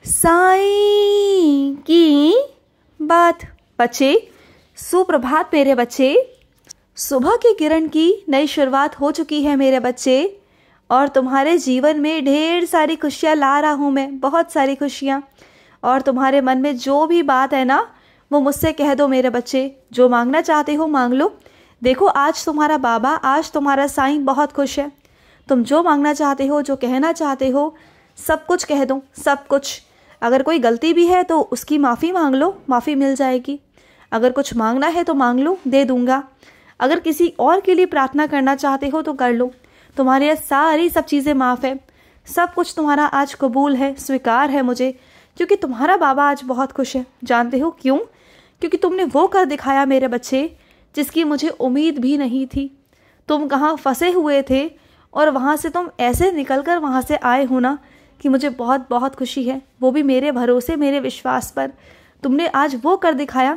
साईं की बात। बच्चे सुप्रभात मेरे बच्चे। सुबह की किरण की नई शुरुआत हो चुकी है मेरे बच्चे, और तुम्हारे जीवन में ढेर सारी खुशियाँ ला रहा हूँ मैं, बहुत सारी खुशियाँ। और तुम्हारे मन में जो भी बात है ना वो मुझसे कह दो मेरे बच्चे। जो मांगना चाहते हो मांग लो। देखो आज तुम्हारा बाबा, आज तुम्हारा साईं बहुत खुश है। तुम जो मांगना चाहते हो, जो कहना चाहते हो, सब कुछ कह दो, सब कुछ। अगर कोई गलती भी है तो उसकी माफ़ी मांग लो, माफ़ी मिल जाएगी। अगर कुछ मांगना है तो मांग लो, दे दूंगा। अगर किसी और के लिए प्रार्थना करना चाहते हो तो कर लो। तुम्हारे यहाँ सारी सब चीज़ें माफ़ है, सब कुछ तुम्हारा आज कबूल है, स्वीकार है मुझे, क्योंकि तुम्हारा बाबा आज बहुत खुश है। जानते हो क्यों? क्योंकि तुमने वो कर दिखाया मेरे बच्चे जिसकी मुझे उम्मीद भी नहीं थी। तुम कहाँ फंसे हुए थे और वहाँ से तुम ऐसे निकल कर वहाँ से आए हो ना कि मुझे बहुत बहुत खुशी है। वो भी मेरे भरोसे, मेरे विश्वास पर। तुमने आज वो कर दिखाया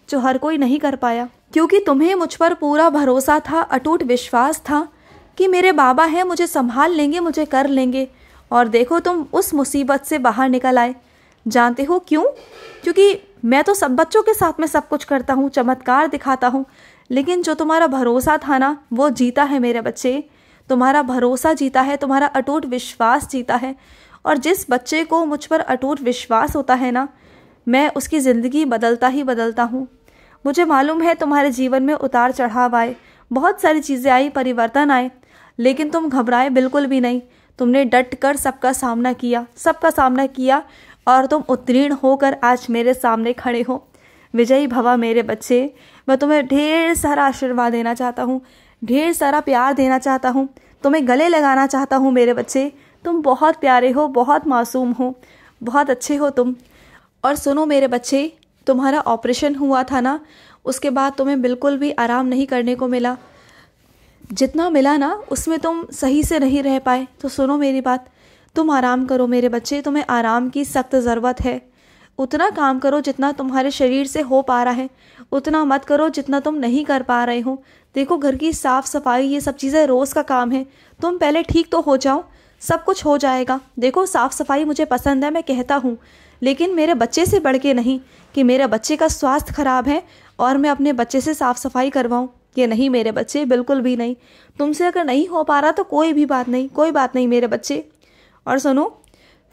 जो हर कोई नहीं कर पाया, क्योंकि तुम्हें मुझ पर पूरा भरोसा था, अटूट विश्वास था कि मेरे बाबा हैं, मुझे संभाल लेंगे, मुझे कर लेंगे। और देखो तुम उस मुसीबत से बाहर निकल आए। जानते हो क्यों? क्योंकि मैं तो सब बच्चों के साथ में सब कुछ करता हूँ, चमत्कार दिखाता हूँ, लेकिन जो तुम्हारा भरोसा था ना वो जीता है मेरे बच्चे। तुम्हारा भरोसा जीता है, तुम्हारा अटूट विश्वास जीता है। और जिस बच्चे को मुझ पर अटूट विश्वास होता है ना, मैं उसकी ज़िंदगी बदलता ही बदलता हूँ। मुझे मालूम है तुम्हारे जीवन में उतार चढ़ाव आए, बहुत सारी चीज़ें आई, परिवर्तन आए, लेकिन तुम घबराए बिल्कुल भी नहीं। तुमने डट कर सबका सामना किया, सबका सामना किया, और तुम उत्तीर्ण होकर आज मेरे सामने खड़े हो। विजयी भवा मेरे बच्चे। मैं तुम्हें ढेर सारा आशीर्वाद देना चाहता हूँ, ढेर सारा प्यार देना चाहता हूँ, तुम्हें गले लगाना चाहता हूँ मेरे बच्चे। तुम बहुत प्यारे हो, बहुत मासूम हो, बहुत अच्छे हो तुम। और सुनो मेरे बच्चे, तुम्हारा ऑपरेशन हुआ था ना, उसके बाद तुम्हें बिल्कुल भी आराम नहीं करने को मिला। जितना मिला ना उसमें तुम सही से नहीं रह पाए। तो सुनो मेरी बात, तुम आराम करो मेरे बच्चे। तुम्हें आराम की सख्त ज़रूरत है। उतना काम करो जितना तुम्हारे शरीर से हो पा रहा है, उतना मत करो जितना तुम नहीं कर पा रहे हो। देखो घर की साफ़ सफाई, ये सब चीज़ें रोज़ का काम है। तुम पहले ठीक तो हो जाओ, सब कुछ हो जाएगा। देखो साफ़ सफाई मुझे पसंद है, मैं कहता हूँ, लेकिन मेरे बच्चे से बढ़ के नहीं कि मेरे बच्चे का स्वास्थ्य खराब है और मैं अपने बच्चे से साफ़ सफाई करवाऊँ। ये नहीं मेरे बच्चे, बिल्कुल भी नहीं। तुमसे अगर नहीं हो पा रहा तो कोई भी बात नहीं, कोई बात नहीं मेरे बच्चे। और सुनो,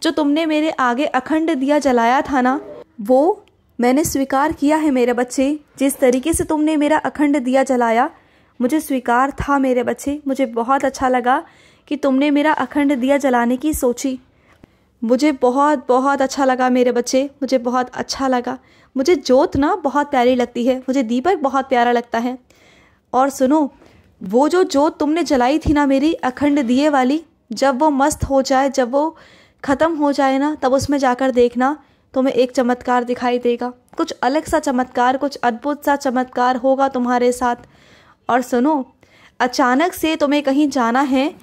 जो तुमने मेरे आगे अखंड दिया जलाया था ना, वो मैंने स्वीकार किया है मेरे बच्चे। जिस तरीके से तुमने मेरा अखंड दिया जलाया, मुझे स्वीकार था मेरे बच्चे। मुझे बहुत अच्छा लगा कि तुमने मेरा अखंड दिया जलाने की सोची। मुझे बहुत बहुत अच्छा लगा मेरे बच्चे, मुझे बहुत अच्छा लगा। मुझे जोत ना बहुत प्यारी लगती है, मुझे दीपक बहुत प्यारा लगता है। और सुनो, वो जो जोत तुमने जलाई थी ना मेरी अखंड दिए वाली, जब वो मस्त हो जाए, जब वो ख़त्म हो जाए ना, तब उसमें जाकर देखना तुम्हें एक चमत्कार दिखाई देगा। कुछ अलग सा चमत्कार, कुछ अद्भुत सा चमत्कार होगा तुम्हारे साथ। और सुनो, अचानक से तुम्हें कहीं जाना है,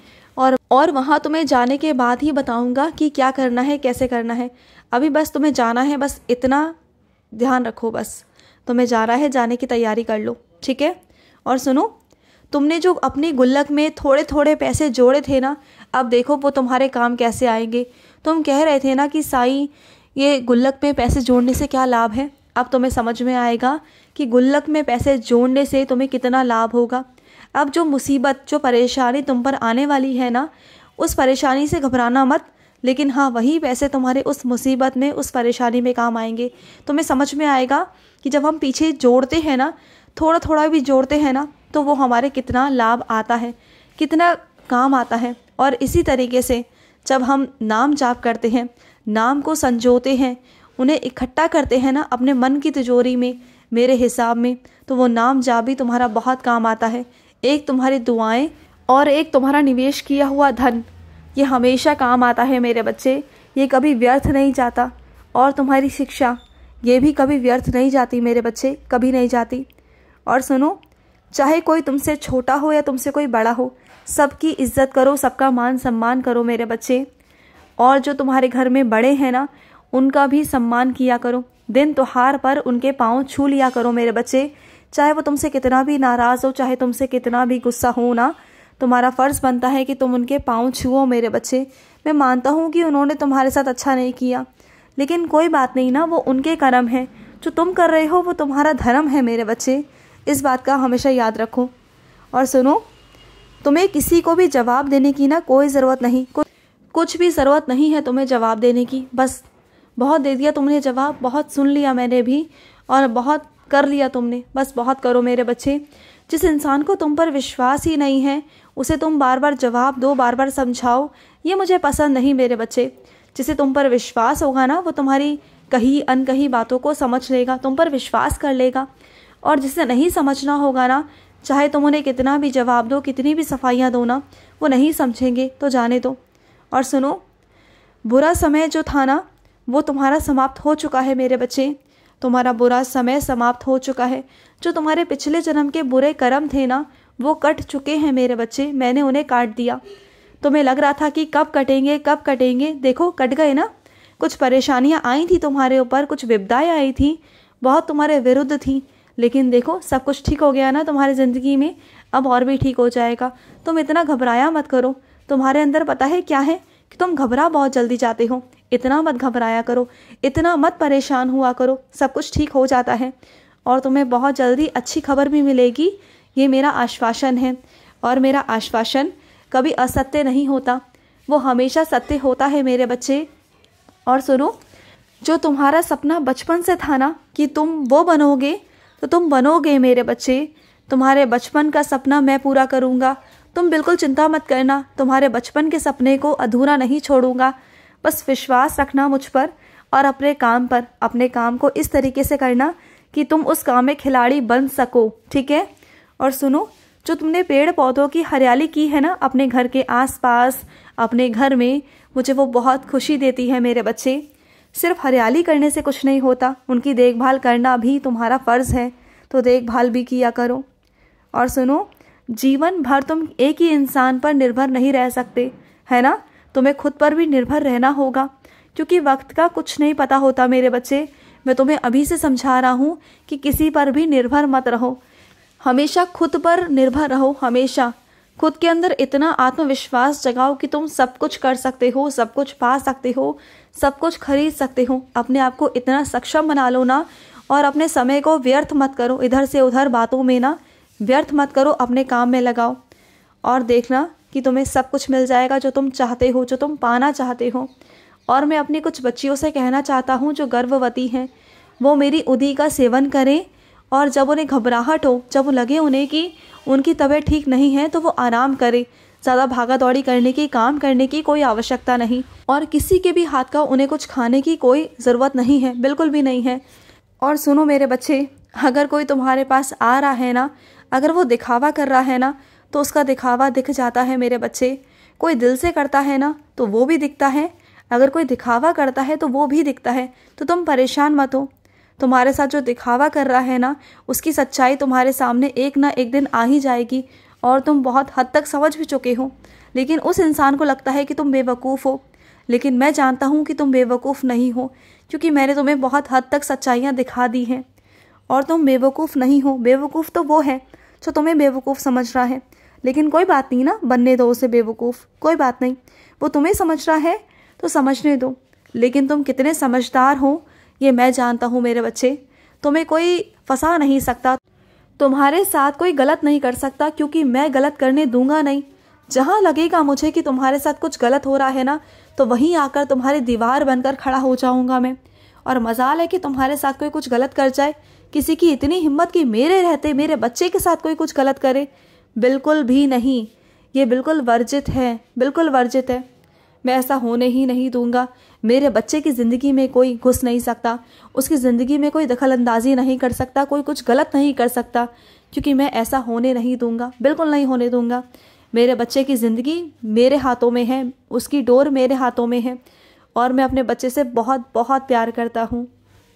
और वहाँ तुम्हें जाने के बाद ही बताऊँगा कि क्या करना है, कैसे करना है। अभी बस तुम्हें जाना है, बस इतना ध्यान रखो। बस तुम्हें जाना है, जाने की तैयारी कर लो, ठीक है? और सुनो, तुमने जो अपनी गुल्लक में थोड़े थोड़े पैसे जोड़े थे ना, अब देखो वो तुम्हारे काम कैसे आएंगे। तुम कह रहे थे ना कि साईं ये गुल्लक में पैसे जोड़ने से क्या लाभ है। अब तुम्हें समझ में आएगा कि गुल्लक में पैसे जोड़ने से तुम्हें कितना लाभ होगा। अब जो मुसीबत, जो परेशानी तुम पर आने वाली है ना, उस परेशानी से घबराना मत, लेकिन हाँ वही पैसे तुम्हारे उस मुसीबत में, उस परेशानी में काम आएंगे। तुम्हें समझ में आएगा कि जब हम पीछे जोड़ते हैं ना, थोड़ा थोड़ा भी जोड़ते हैं ना, तो वो हमारे कितना लाभ आता है, कितना काम आता है। और इसी तरीके से जब हम नाम जाप करते हैं, नाम को संजोते हैं, उन्हें इकट्ठा करते हैं ना अपने मन की तिजोरी में, मेरे हिसाब में, तो वो नाम जाप भी तुम्हारा बहुत काम आता है। एक तुम्हारी दुआएं और एक तुम्हारा निवेश किया हुआ धन, ये हमेशा काम आता है मेरे बच्चे। ये कभी व्यर्थ नहीं जाता। और तुम्हारी शिक्षा, ये भी कभी व्यर्थ नहीं जाती मेरे बच्चे, कभी नहीं जाती। और सुनो, चाहे कोई तुमसे छोटा हो या तुमसे कोई बड़ा हो, सबकी इज्जत करो, सबका मान सम्मान करो मेरे बच्चे। और जो तुम्हारे घर में बड़े हैं ना, उनका भी सम्मान किया करो। दिन त्योहार पर उनके पाँव छू लिया करो मेरे बच्चे। चाहे वो तुमसे कितना भी नाराज़ हो, चाहे तुमसे कितना भी गुस्सा हो ना, तुम्हारा फ़र्ज़ बनता है कि तुम उनके पाँव छुओ मेरे बच्चे। मैं मानता हूँ कि उन्होंने तुम्हारे साथ अच्छा नहीं किया, लेकिन कोई बात नहीं ना, वो उनके कर्म है। जो तुम कर रहे हो वो तुम्हारा धर्म है मेरे बच्चे, इस बात का हमेशा याद रखो। और सुनो, तुम्हें किसी को भी जवाब देने की ना कोई ज़रूरत नहीं, कुछ भी ज़रूरत नहीं है तुम्हें जवाब देने की। बस बहुत दे दिया तुमने जवाब, बहुत सुन लिया मैंने भी, और बहुत कर लिया तुमने। बस बहुत करो मेरे बच्चे। जिस इंसान को तुम पर विश्वास ही नहीं है उसे तुम बार बार जवाब दो, बार बार समझाओ, ये मुझे पसंद नहीं मेरे बच्चे। जिसे तुम पर विश्वास होगा ना वो तुम्हारी कही अनकही बातों को समझ लेगा, तुम पर विश्वास कर लेगा। और जिसे नहीं समझना होगा ना, चाहे तुम उन्हें कितना भी जवाब दो, कितनी भी सफाइयाँ दो ना, वो नहीं समझेंगे, तो जाने दो। और सुनो, बुरा समय जो था ना वो तुम्हारा समाप्त हो चुका है मेरे बच्चे। तुम्हारा बुरा समय समाप्त हो चुका है। जो तुम्हारे पिछले जन्म के बुरे कर्म थे ना वो कट चुके हैं मेरे बच्चे, मैंने उन्हें काट दिया। तुम्हें लग रहा था कि कब कटेंगे कब कटेंगे, देखो कट गए ना। कुछ परेशानियां आई थी तुम्हारे ऊपर, कुछ विपदाएं आई थी, बहुत तुम्हारे विरुद्ध थी, लेकिन देखो सब कुछ ठीक हो गया ना तुम्हारी ज़िंदगी में। अब और भी ठीक हो जाएगा। तुम इतना घबराया मत करो। तुम्हारे अंदर पता है क्या है कि तुम घबरा बहुत जल्दी जाते हो। इतना मत घबराया करो, इतना मत परेशान हुआ करो, सब कुछ ठीक हो जाता है और तुम्हें बहुत जल्दी अच्छी खबर भी मिलेगी। ये मेरा आश्वासन है, और मेरा आश्वासन कभी असत्य नहीं होता, वो हमेशा सत्य होता है मेरे बच्चे। और सुनो, जो तुम्हारा सपना बचपन से था ना कि तुम वो बनोगे, तो तुम बनोगे मेरे बच्चे। तुम्हारे बचपन का सपना मैं पूरा करूँगा, तुम बिल्कुल चिंता मत करना। तुम्हारे बचपन के सपने को अधूरा नहीं छोड़ूंगा। बस विश्वास रखना मुझ पर और अपने काम पर। अपने काम को इस तरीके से करना कि तुम उस काम में खिलाड़ी बन सको, ठीक है। और सुनो, जो तुमने पेड़ पौधों की हरियाली की है ना अपने घर के आसपास, अपने घर में, मुझे वो बहुत खुशी देती है मेरे बच्चे। सिर्फ हरियाली करने से कुछ नहीं होता, उनकी देखभाल करना भी तुम्हारा फ़र्ज़ है, तो देखभाल भी किया करो। और सुनो, जीवन भर तुम एक ही इंसान पर निर्भर नहीं रह सकते, है ना। तुम्हें खुद पर भी निर्भर रहना होगा, क्योंकि वक्त का कुछ नहीं पता होता मेरे बच्चे। मैं तुम्हें अभी से समझा रहा हूँ कि किसी पर भी निर्भर मत रहो, हमेशा खुद पर निर्भर रहो। हमेशा खुद के अंदर इतना आत्मविश्वास जगाओ कि तुम सब कुछ कर सकते हो, सब कुछ पा सकते हो, सब कुछ खरीद सकते हो। अपने आप को इतना सक्षम बना लो ना, और अपने समय को व्यर्थ मत करो, इधर से उधर बातों में ना व्यर्थ मत करो, अपने काम में लगाओ। और देखना कि तुम्हें सब कुछ मिल जाएगा जो तुम चाहते हो, जो तुम पाना चाहते हो। और मैं अपनी कुछ बच्चियों से कहना चाहता हूँ जो गर्भवती हैं, वो मेरी उदी का सेवन करें, और जब उन्हें घबराहट हो, जब लगे उन्हें कि उनकी तबीयत ठीक नहीं है, तो वो आराम करें। ज़्यादा भागा दौड़ी करने की, काम करने की कोई आवश्यकता नहीं, और किसी के भी हाथ का उन्हें कुछ खाने की कोई ज़रूरत नहीं है, बिल्कुल भी नहीं है। और सुनो मेरे बच्चे, अगर कोई तुम्हारे पास आ रहा है ना, अगर वो दिखावा कर रहा है ना, तो उसका दिखावा दिख जाता है मेरे बच्चे। कोई दिल से करता है ना तो वो भी दिखता है, अगर कोई दिखावा करता है तो वो भी दिखता है। तो तुम परेशान मत हो। तुम्हारे साथ जो दिखावा कर रहा है ना, उसकी सच्चाई तुम्हारे सामने एक ना एक दिन आ ही जाएगी, और तुम बहुत हद तक समझ भी चुके हो। लेकिन उस इंसान को लगता है कि तुम बेवकूफ़ हो, लेकिन मैं जानता हूँ कि तुम बेवकूफ़ नहीं हो, क्योंकि मैंने तुम्हें बहुत हद तक सच्चाइयाँ दिखा दी हैं, और तुम बेवकूफ़ नहीं हो। बेवकूफ़ तो वो है जो तुम्हें बेवकूफ़ समझ रहा है, लेकिन कोई बात नहीं ना, बनने दो उसे बेवकूफ़, कोई बात नहीं। वो तुम्हें समझ रहा है तो समझने दो, लेकिन तुम कितने समझदार हो ये मैं जानता हूँ मेरे बच्चे। तुम्हें कोई फंसा नहीं सकता, तुम्हारे साथ कोई गलत नहीं कर सकता, क्योंकि मैं गलत करने दूंगा नहीं। जहाँ लगेगा मुझे कि तुम्हारे साथ कुछ गलत हो रहा है ना, तो वहीं आकर तुम्हारी दीवार बनकर खड़ा हो जाऊँगा मैं। और मजाल है कि तुम्हारे साथ कोई कुछ गलत कर जाए, किसी की इतनी हिम्मत कि मेरे रहते मेरे बच्चे के साथ कोई कुछ गलत करे, बिल्कुल भी नहीं। ये बिल्कुल वर्जित है, बिल्कुल वर्जित है। मैं ऐसा होने ही नहीं दूंगा। मेरे बच्चे की ज़िंदगी में कोई घुस नहीं सकता, उसकी ज़िंदगी में कोई दखलंदाजी नहीं कर सकता, कोई कुछ गलत नहीं कर सकता, क्योंकि मैं ऐसा होने नहीं दूंगा, बिल्कुल नहीं होने दूंगा। मेरे बच्चे की ज़िंदगी मेरे हाथों में है, उसकी डोर मेरे हाथों में है, और मैं अपने बच्चे से बहुत बहुत प्यार करता हूँ।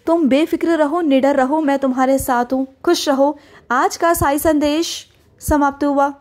तुम बेफिक्र रहो, निडर रहो, मैं तुम्हारे साथ हूँ, खुश रहो। आज का साई संदेश समाप्त हुआ।